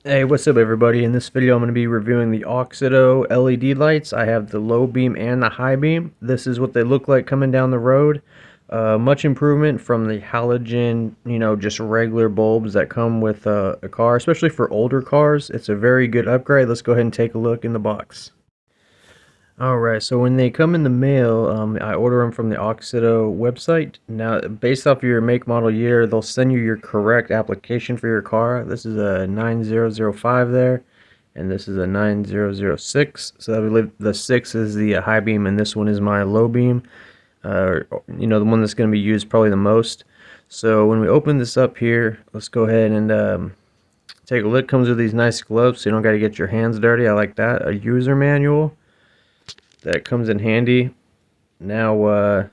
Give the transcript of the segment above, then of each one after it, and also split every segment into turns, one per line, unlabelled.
Hey, what's up everybody? In this video I'm going to be reviewing the Auxito LED lights. I have the low beam and the high beam. This is what they look like coming down the road. Much improvement from the halogen, just regular bulbs that come with a car, especially for older cars. It's a very good upgrade. Let's go ahead and take a look in the box. Alright, so when they come in the mail, I order them from the Auxito website. Now, based off your make, model, year, they'll send you your correct application for your car. This is a 9005 there, and this is a 9006. So I believe the 6 is the high beam, and this one is my low beam. The one that's going to be used probably the most. So when we open this up here, let's go ahead and take a look. Comes with these nice gloves, so you don't got to get your hands dirty. I like that. A user manual. That comes in handy. Now,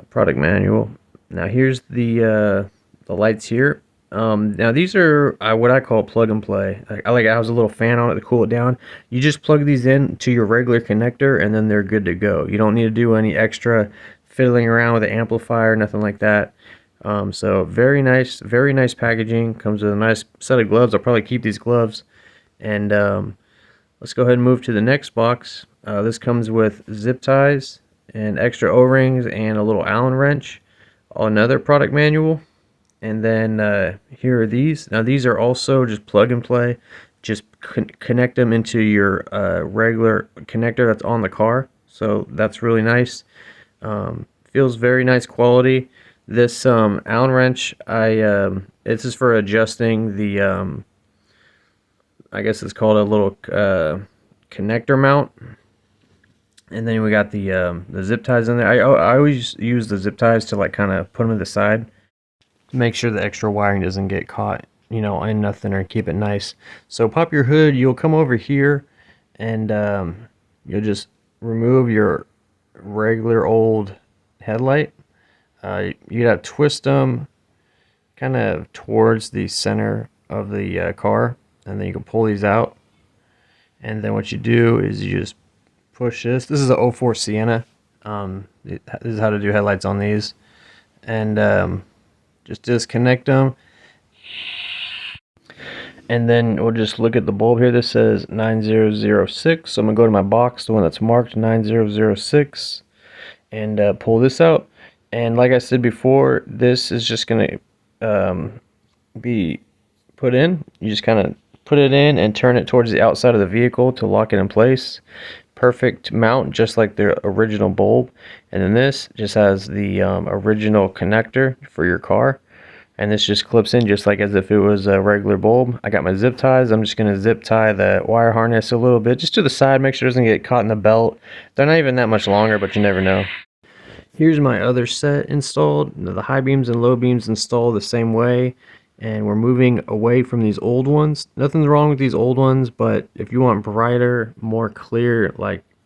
product manual. Now here's the lights here. Now these are what I call plug and play. I have a little fan on it to cool it down. You just plug these in to your regular connector, and then they're good to go. You don't need to do any extra fiddling around with the amplifier, nothing like that. So very nice packaging. Comes with a nice set of gloves. I'll probably keep these gloves, and let's go ahead and move to the next box. This comes with zip ties and extra O-rings and a little Allen wrench. Another product manual. And then here are these. Now these are also just plug and play. Just connect them into your regular connector that's on the car. So that's really nice. Feels very nice quality. This Allen wrench, this is for adjusting the I guess it's called a little connector mount. And then we got the zip ties in there. I always use the zip ties to kind of put them to the side to make sure the extra wiring doesn't get caught, in nothing, or keep it nice. So pop your hood. You'll come over here, and you'll just remove your regular old headlight. You gotta twist them kind of towards the center of the car. And then you can pull these out, and then what you do is you just push this. This is a 04 Sienna. This is how to do headlights on these, and just disconnect them, and then we'll just look at the bulb here. This says 9006, so I'm gonna go to my box, the one that's marked 9006, and pull this out. And like I said before, this is just gonna be put in. You just kind of put it in and turn it towards the outside of the vehicle to lock it in place. Perfect mount, just like the original bulb. And then this just has the original connector for your car, and this just clips in just like as if it was a regular bulb. I got my zip ties. I'm just going to zip tie the wire harness a little bit just to the side, make sure it doesn't get caught in the belt. They're not even that much longer, but you never know. Here's my other set installed. The high beams and low beams installed the same way. And we're moving away from these old ones. Nothing's wrong with these old ones, but if you want brighter, more clear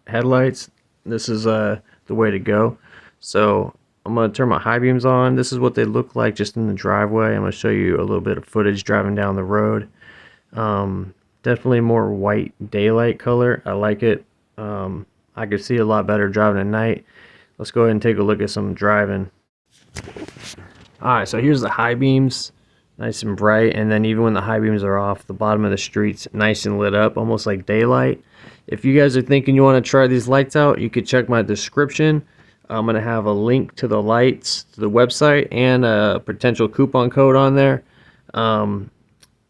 headlights, this is the way to go. So I'm going to turn my high beams on. This is what they look like just in the driveway. I'm going to show you a little bit of footage driving down the road. Definitely more white daylight color. I like it. I could see a lot better driving at night. Let's go ahead and take a look at some driving. Alright, so here's the high beams. Nice and bright, and then even when the high beams are off, the bottom of the street's nice and lit up, almost like daylight. If you guys are thinking you want to try these lights out, you could check my description. I'm going to have a link to the lights, to the website, and a potential coupon code on there.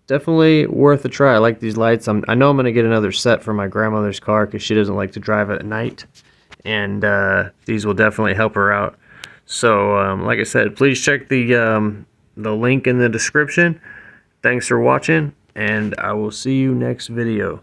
Definitely worth a try. I like these lights. I know I'm going to get another set for my grandmother's car because she doesn't like to drive at night, and these will definitely help her out. So like I said, please check the link in the description. Thanks for watching, and I will see you next video.